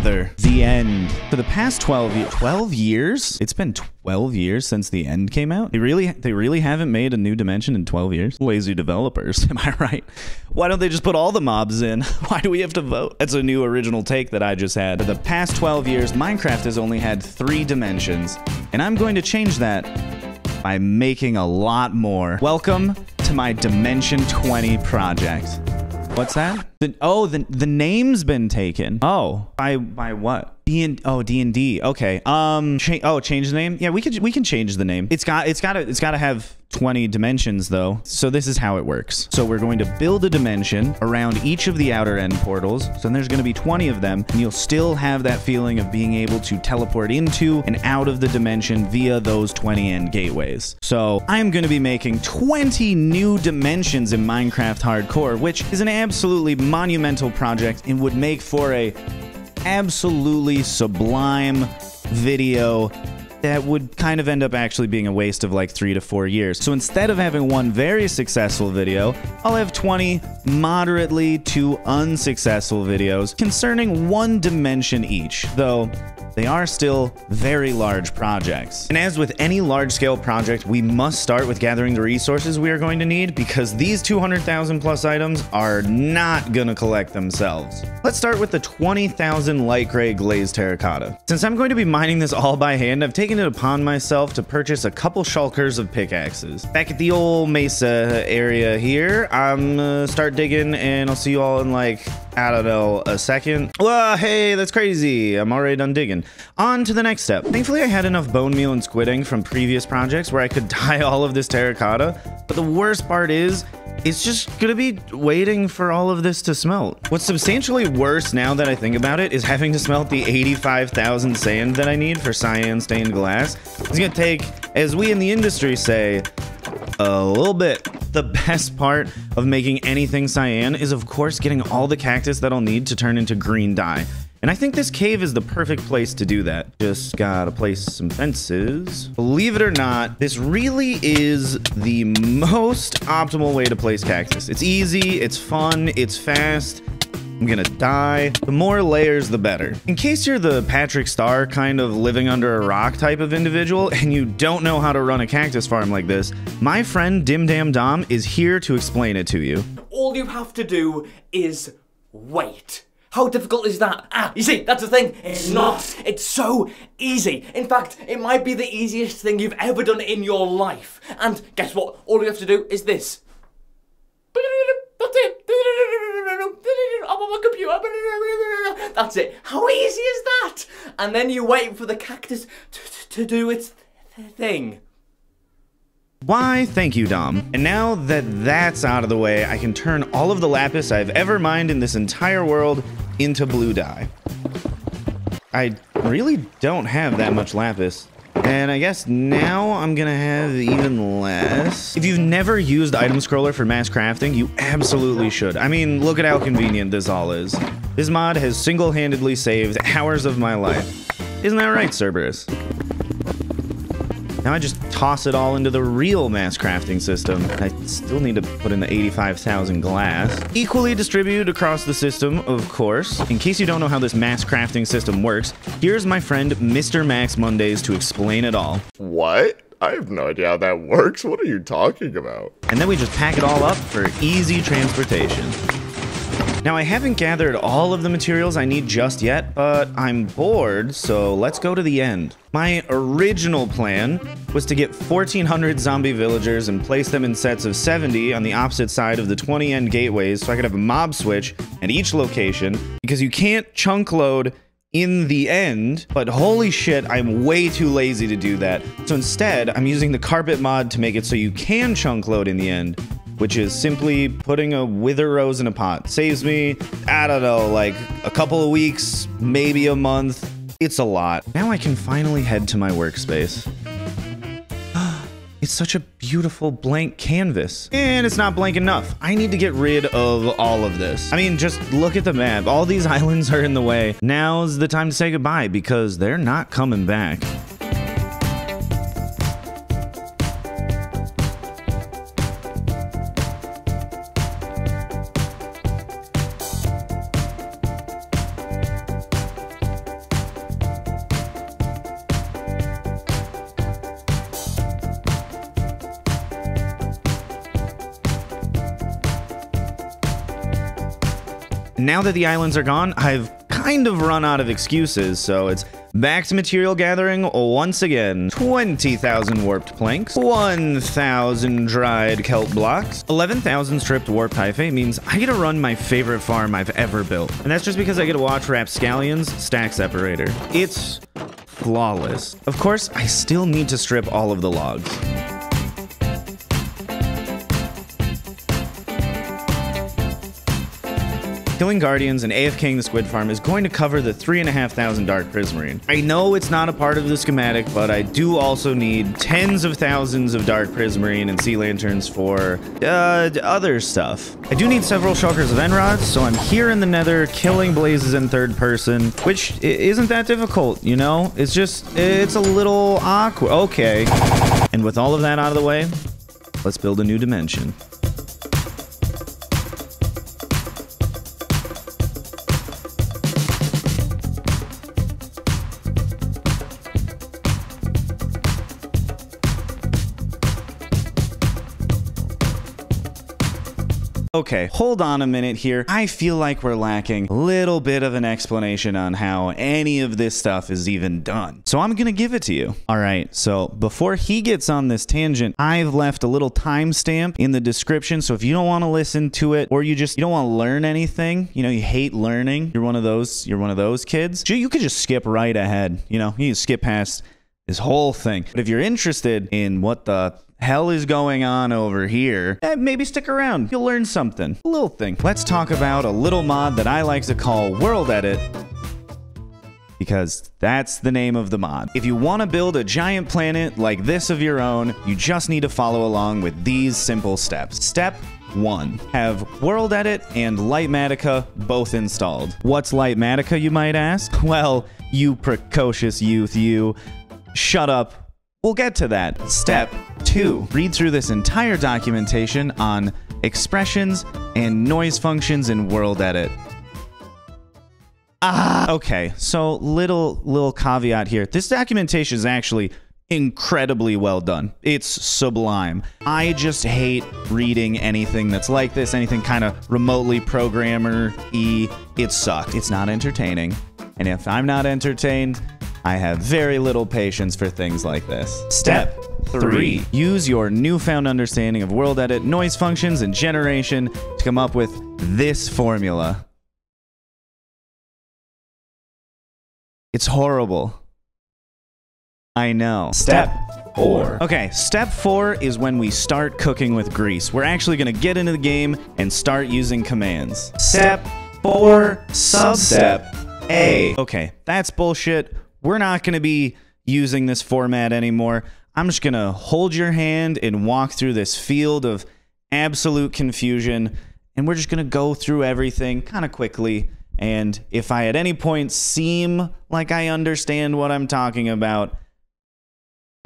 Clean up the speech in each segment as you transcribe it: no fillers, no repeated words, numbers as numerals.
together. The end. For the past 12 years? It's been 12 years since the end came out? They really haven't made a new dimension in 12 years? Lazy developers, am I right? Why don't they just put all the mobs in? Why do we have to vote? That's a new original take that I just had. For the past 12 years, Minecraft has only had 3 dimensions, and I'm going to change that by making a lot more. Welcome to my Dimension 20 project. What's that? The name's been taken. Oh, by what? D&D. Okay. Change the name? Yeah, we can change the name. It's gotta have 20 dimensions though. So this is how it works. So we're going to build a dimension around each of the outer end portals. So then there's going to be 20 of them, and you'll still have that feeling of being able to teleport into and out of the dimension via those 20 end gateways. So I'm going to be making 20 new dimensions in Minecraft Hardcore, which is an absolutely monumental project and would make for a absolutely sublime video that would kind of end up actually being a waste of like 3 to 4 years. So instead of having one very successful video, I'll have 20 moderately to unsuccessful videos concerning one dimension each, though they are still very large projects. And as with any large-scale project, we must start with gathering the resources we are going to need, because these 200,000 plus items are not gonna collect themselves. Let's start with the 20,000 light gray glazed terracotta. Since I'm going to be mining this all by hand, I've taken it upon myself to purchase a couple shulkers of pickaxes. Back at the old mesa area here, I'm gonna start digging, and I'll see you all in like, I don't know, a second. Well, hey, that's crazy. I'm already done digging. On to the next step. Thankfully, I had enough bone meal and squidding from previous projects where I could dye all of this terracotta. But the worst part is, it's just gonna be waiting for all of this to smelt. What's substantially worse now that I think about it is having to smelt the 85,000 sand that I need for cyan stained glass. It's gonna take, as we in the industry say, a little bit. The best part of making anything cyan is, of course, getting all the cactus that I'll need to turn into green dye. And I think this cave is the perfect place to do that. Just gotta place some fences. Believe it or not, this really is the most optimal way to place cactus. It's easy, it's fun, it's fast. I'm gonna die. The more layers, the better. In case you're the Patrick Star kind of living under a rock type of individual and you don't know how to run a cactus farm like this, my friend Dim Dam Dom is here to explain it to you. All you have to do is wait. How difficult is that? You see, that's the thing. It's not. It's so easy. In fact, it might be the easiest thing you've ever done in your life. And guess what? All you have to do is this. That's it. I'm on my computer. That's it. How easy is that? And then you wait for the cactus to do its thing. Why, thank you, Dom. And now that that's out of the way, I can turn all of the lapis I've ever mined in this entire world into blue dye. I really don't have that much lapis. And I guess now I'm gonna have even less. If you've never used Item Scroller for mass crafting, you absolutely should. I mean, look at how convenient this all is. This mod has single-handedly saved hours of my life. Isn't that right, Cerberus? Now I just toss it all into the real mass crafting system. I still need to put in the 85,000 glass. Equally distributed across the system, of course. In case you don't know how this mass crafting system works, here's my friend Mr. Max Mondays to explain it all. What? I have no idea how that works. What are you talking about? And then we just pack it all up for easy transportation. Now, I haven't gathered all of the materials I need just yet, but I'm bored, so let's go to the end. My original plan was to get 1,400 zombie villagers and place them in sets of 70 on the opposite side of the 20 end gateways so I could have a mob switch at each location, because you can't chunk load in the end, but holy shit, I'm way too lazy to do that. So instead, I'm using the carpet mod to make it so you can chunk load in the end, which is simply putting a wither rose in a pot. Saves me, I don't know, like a couple of weeks, maybe a month. It's a lot. Now I can finally head to my workspace. It's such a beautiful blank canvas. And it's not blank enough. I need to get rid of all of this. I mean, just look at the map. All these islands are in the way. Now's the time to say goodbye because they're not coming back. Now that the islands are gone, I've kind of run out of excuses, so it's back to material gathering once again. 20,000 warped planks, 1,000 dried kelp blocks, 11,000 stripped warped hyphae means I get to run my favorite farm I've ever built. And that's just because I get to watch Rapscallion's stack separator. It's flawless. Of course, I still need to strip all of the logs. Killing Guardians and AFKing the Squid Farm is going to cover the 3,500 Dark Prismarine. I know it's not a part of the schematic, but I do also need tens of thousands of Dark Prismarine and Sea Lanterns for other stuff. I do need several Shulkers of Enrods, so I'm here in the Nether killing blazes in third person, which isn't that difficult, you know? It's a little awkward. Okay. And with all of that out of the way, let's build a new dimension. Okay, hold on a minute here. I feel like we're lacking a little bit of an explanation on how any of this stuff is even done. So I'm gonna give it to you. All right, so before he gets on this tangent, I've left a little timestamp in the description. So if you don't wanna listen to it, or you don't wanna learn anything, you know, you hate learning, you're one of those kids, you could just skip right ahead. You know, you can skip past this whole thing. But if you're interested in what the hell is going on over here, maybe stick around. You'll learn something. A little thing. Let's talk about a little mod that I like to call World Edit, because that's the name of the mod. If you want to build a giant planet like this of your own, you just need to follow along with these simple steps. Step 1. Have World Edit and Lightmatica both installed. What's Lightmatica, you might ask? Well, you precocious youth, you. Shut up. We'll get to that. Step 2. Read through this entire documentation on expressions and noise functions in World Edit. Okay, so little caveat here. This documentation is actually incredibly well done. It's sublime. I just hate reading anything that's like this, anything kind of remotely programmer-y. It sucked. It's not entertaining. And if I'm not entertained, I have very little patience for things like this. Step 3. Use your newfound understanding of World Edit, noise functions, and generation to come up with this formula. It's horrible. I know. Step 4. Okay, step 4 is when we start cooking with grease. We're actually going to get into the game and start using commands. Step 4, substep A. Okay, that's bullshit. We're not going to be using this format anymore. I'm just going to hold your hand and walk through this field of absolute confusion, and we're just going to go through everything kind of quickly. And if I at any point seem like I understand what I'm talking about,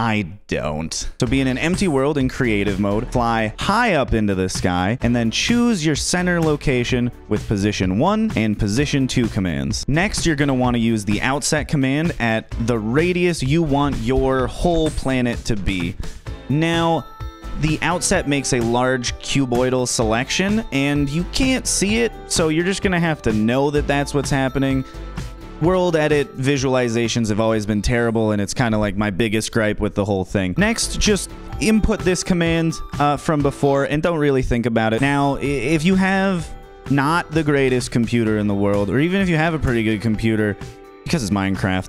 I don't. So be in an empty world in creative mode, fly high up into the sky, and then choose your center location with position 1 and position 2 commands. Next, you're going to want to use the outset command at the radius you want your whole planet to be. Now, the outset makes a large cuboidal selection, and you can't see it, so you're just going to have to know that that's what's happening. World Edit visualizations have always been terrible, and it's kind of like my biggest gripe with the whole thing. Next, just input this command from before and don't really think about it. Now, if you have not the greatest computer in the world, or even if you have a pretty good computer, because it's Minecraft,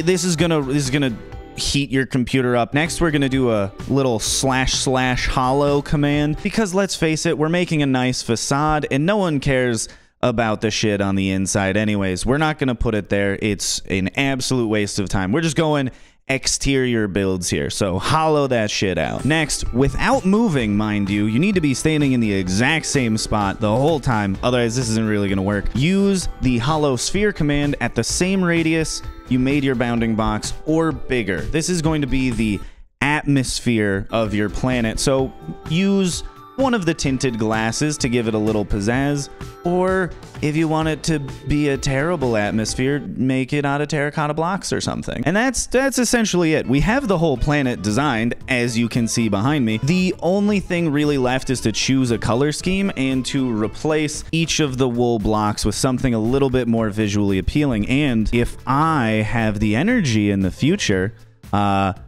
this is gonna heat your computer up. Next, we're gonna do a little / hollow command, because let's face it, we're making a nice facade, and no one cares about the shit on the inside anyways. We're not going to put it there. It's an absolute waste of time. We're just going exterior builds here, so hollow that shit out. Next, without moving, mind you, you need to be standing in the exact same spot the whole time, otherwise this isn't really going to work. Use the hollow sphere command at the same radius you made your bounding box, or bigger. This is going to be the atmosphere of your planet, so use one of the tinted glasses to give it a little pizzazz, or if you want it to be a terrible atmosphere, make it out of terracotta blocks or something. And that's essentially it. We have the whole planet designed, as you can see behind me. The only thing really left is to choose a color scheme and to replace each of the wool blocks with something a little bit more visually appealing. And if I have the energy in the future,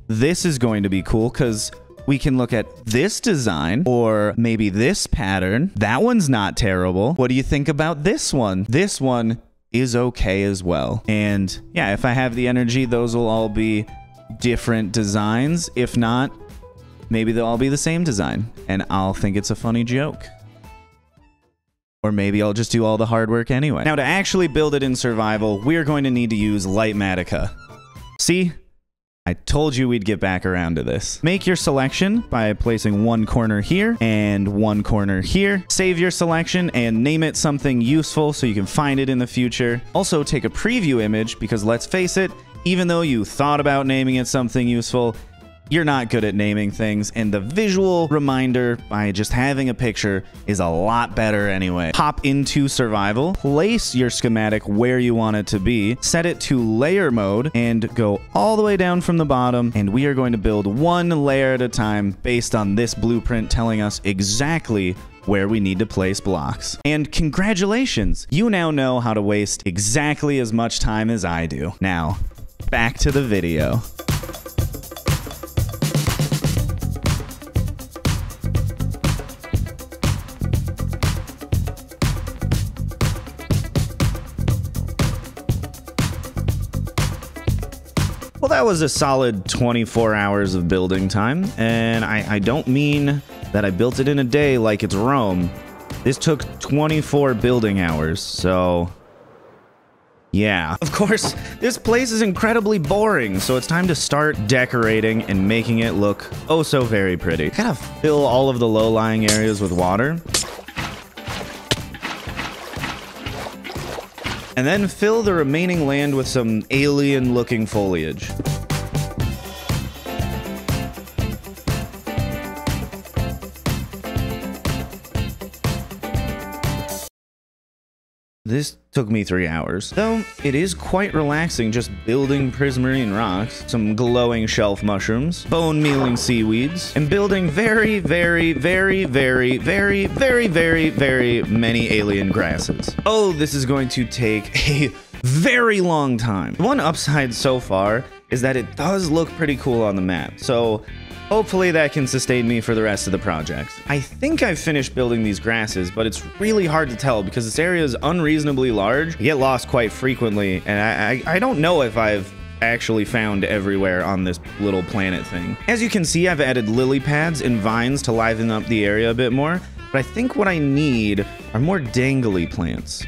this is going to be cool because we can look at this design or maybe this pattern. That one's not terrible. What do you think about this one? This one is okay as well. And yeah, if I have the energy, those will all be different designs. If not, maybe they'll all be the same design and I'll think it's a funny joke. Or maybe I'll just do all the hard work anyway. Now, to actually build it in survival, we're going to need to use Lightmatica. See? I told you we'd get back around to this. Make your selection by placing one corner here and one corner here. Save your selection and name it something useful so you can find it in the future. Also, take a preview image because let's face it, even though you thought about naming it something useful, you're not good at naming things, and the visual reminder by just having a picture is a lot better anyway. Hop into survival, place your schematic where you want it to be, set it to layer mode, and go all the way down from the bottom, and we are going to build one layer at a time based on this blueprint telling us exactly where we need to place blocks. And congratulations, you now know how to waste exactly as much time as I do. Now, back to the video. Well, that was a solid 24 hours of building time, and I don't mean that I built it in a day like it's Rome. This took 24 building hours, so yeah. Of course, this place is incredibly boring, so it's time to start decorating and making it look oh so very pretty. I gotta fill all of the low-lying areas with water. And then fill the remaining land with some alien-looking foliage. This took me 3 hours, though it is quite relaxing just building prismarine rocks, some glowing shelf mushrooms, bone mealing seaweeds, and building very, very, very, very, very, very, very, very many alien grasses. Oh, this is going to take a very long time. One upside so far is that it does look pretty cool on the map, so hopefully that can sustain me for the rest of the project. I think I've finished building these grasses, but it's really hard to tell because this area is unreasonably large. I get lost quite frequently, and I don't know if I've actually found everywhere on this little planet thing. As you can see, I've added lily pads and vines to liven up the area a bit more, but I think what I need are more dangly plants.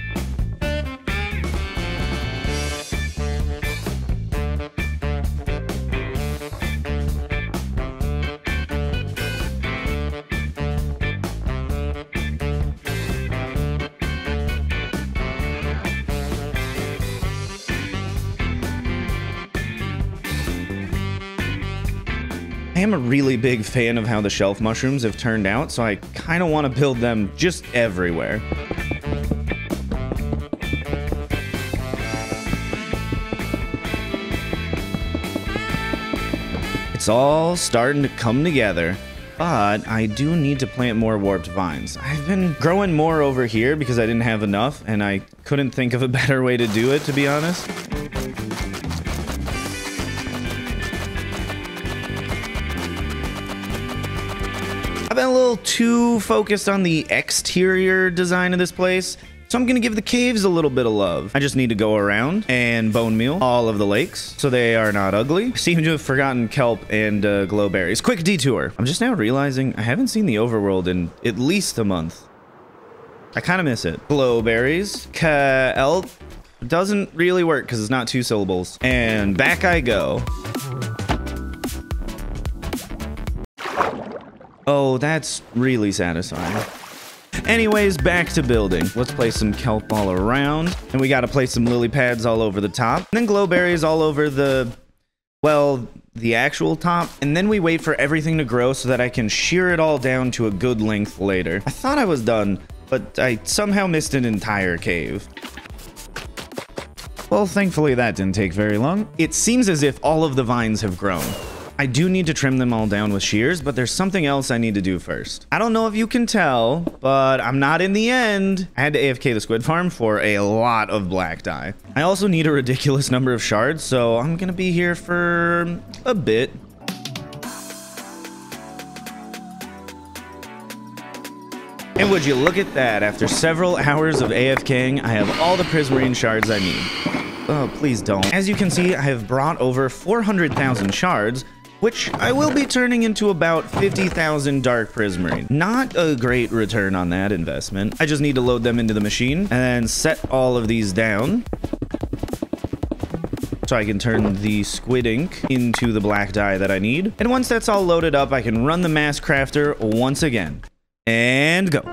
I am a really big fan of how the shelf mushrooms have turned out, so I kind of want to build them just everywhere. It's all starting to come together, but I do need to plant more warped vines. I've been growing more over here because I didn't have enough, and I couldn't think of a better way to do it, to be honest. I've been a little too focused on the exterior design of this place, so I'm gonna give the caves a little bit of love. I just need to go around and bone meal all of the lakes so they are not ugly. I seem to have forgotten kelp and glowberries. Quick detour. I'm just now realizing I haven't seen the overworld in at least a month. I kind of miss it. Glowberries, kelp, doesn't really work because it's not 2 syllables. And back I go. Oh, that's really satisfying. Anyways, back to building. Let's place some kelp all around. And we gotta place some lily pads all over the top. And then glowberries all over the... Well, the actual top, and then we wait for everything to grow so that I can shear it all down to a good length later. I thought I was done, but I somehow missed an entire cave. Well, thankfully that didn't take very long. It seems as if all of the vines have grown. I do need to trim them all down with shears, but there's something else I need to do first. I don't know if you can tell, but I'm not in the end. I had to AFK the squid farm for a lot of black dye. I also need a ridiculous number of shards, so I'm gonna be here for a bit. And would you look at that, after several hours of AFKing, I have all the prismarine shards I need. Oh, please don't. As you can see, I have brought over 400,000 shards, which I will be turning into about 50,000 dark prismarine. Not a great return on that investment. I just need to load them into the machine and then set all of these down so I can turn the squid ink into the black dye that I need. And once that's all loaded up, I can run the mass crafter once again. And go.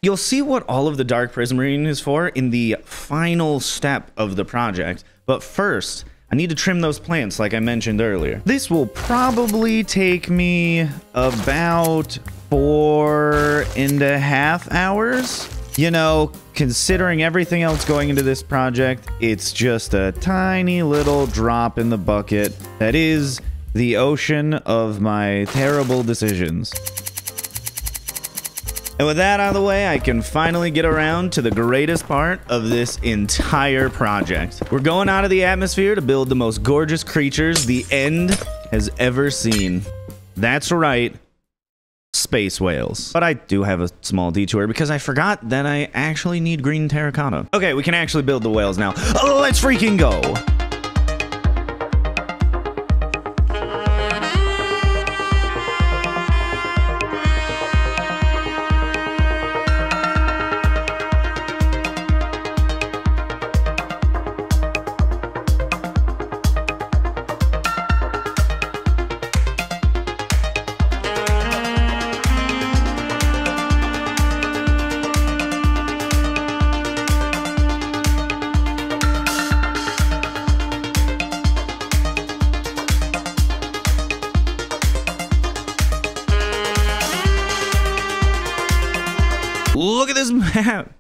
You'll see what all of the dark prismarine is for in the final step of the project, but first, I need to trim those plants like I mentioned earlier. This will probably take me about 4.5 hours. You know, considering everything else going into this project, it's just a tiny little drop in the bucket that is the ocean of my terrible decisions. And with that out of the way, I can finally get around to the greatest part of this entire project. We're going out of the atmosphere to build the most gorgeous creatures the end has ever seen. That's right, space whales. But I do have a small detour because I forgot that I actually need green terracotta. Okay, we can actually build the whales now. Let's freaking go! Look at this map.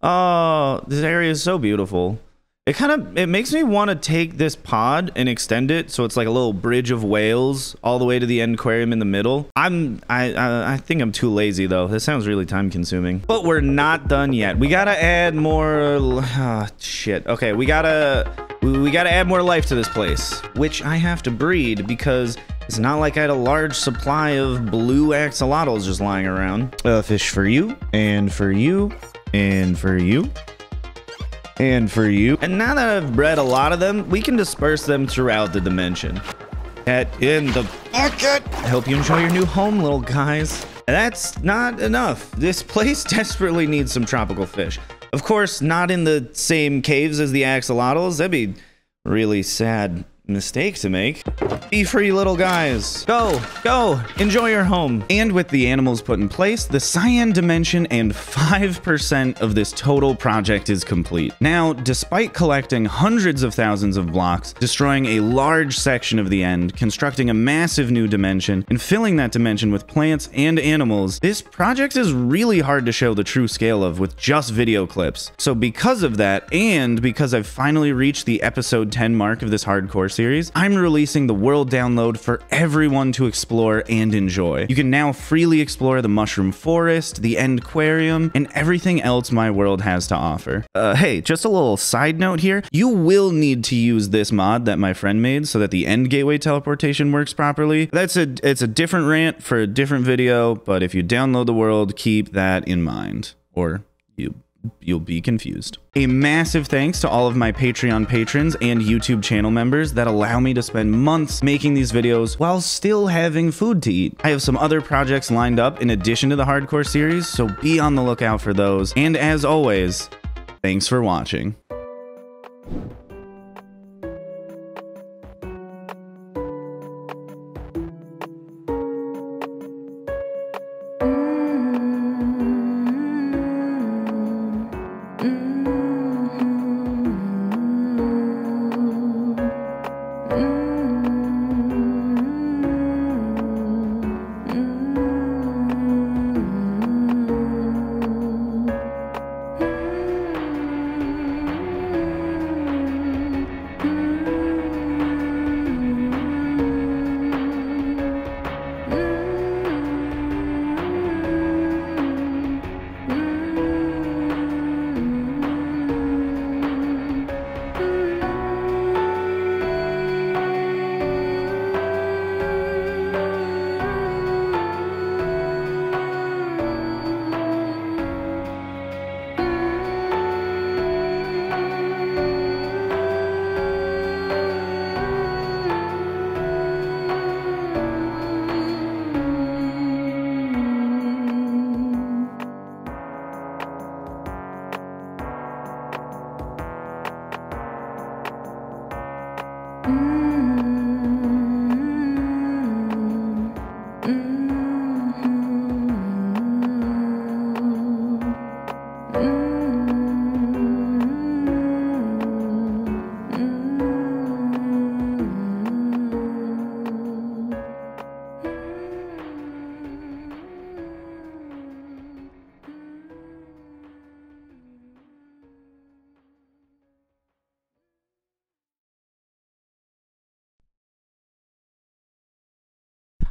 Oh, this area is so beautiful. It makes me want to take this pod and extend it so it's like a little bridge of whales all the way to the end aquarium in the middle. I think I'm too lazy though. This sounds really time consuming. But we're not done yet. We gotta add more. Shit. Okay, we gotta add more life to this place, which I have to breed because it's not like I had a large supply of blue axolotls just lying around. Fish for you, and for you, and for you, and for you. And now that I've bred a lot of them, we can disperse them throughout the dimension. Get in the bucket! I hope you enjoy your new home, little guys. That's not enough. This place desperately needs some tropical fish. Of course, not in the same caves as the axolotls. That'd be a really sad mistake to make. Be free, little guys. Go, enjoy your home. And with the animals put in place, the cyan dimension and 5% of this total project is complete. Now, despite collecting hundreds of thousands of blocks, destroying a large section of the end, constructing a massive new dimension, and filling that dimension with plants and animals, this project is really hard to show the true scale of with just video clips. So because of that, and because I've finally reached the episode 10 mark of this hardcore series, I'm releasing the world download for everyone to explore and enjoy. You can now freely explore the Mushroom Forest, the End Aquarium, and everything else my world has to offer. Hey, just a little side note here. You will need to use this mod that my friend made so that the End Gateway teleportation works properly. It's a different rant for a different video, but if you download the world, keep that in mind, or you'll be confused. A massive thanks to all of my Patreon patrons and YouTube channel members that allow me to spend months making these videos while still having food to eat. I have some other projects lined up in addition to the hardcore series, so be on the lookout for those. And as always, thanks for watching.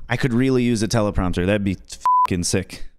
I could really use a teleprompter. That'd be f***ing sick.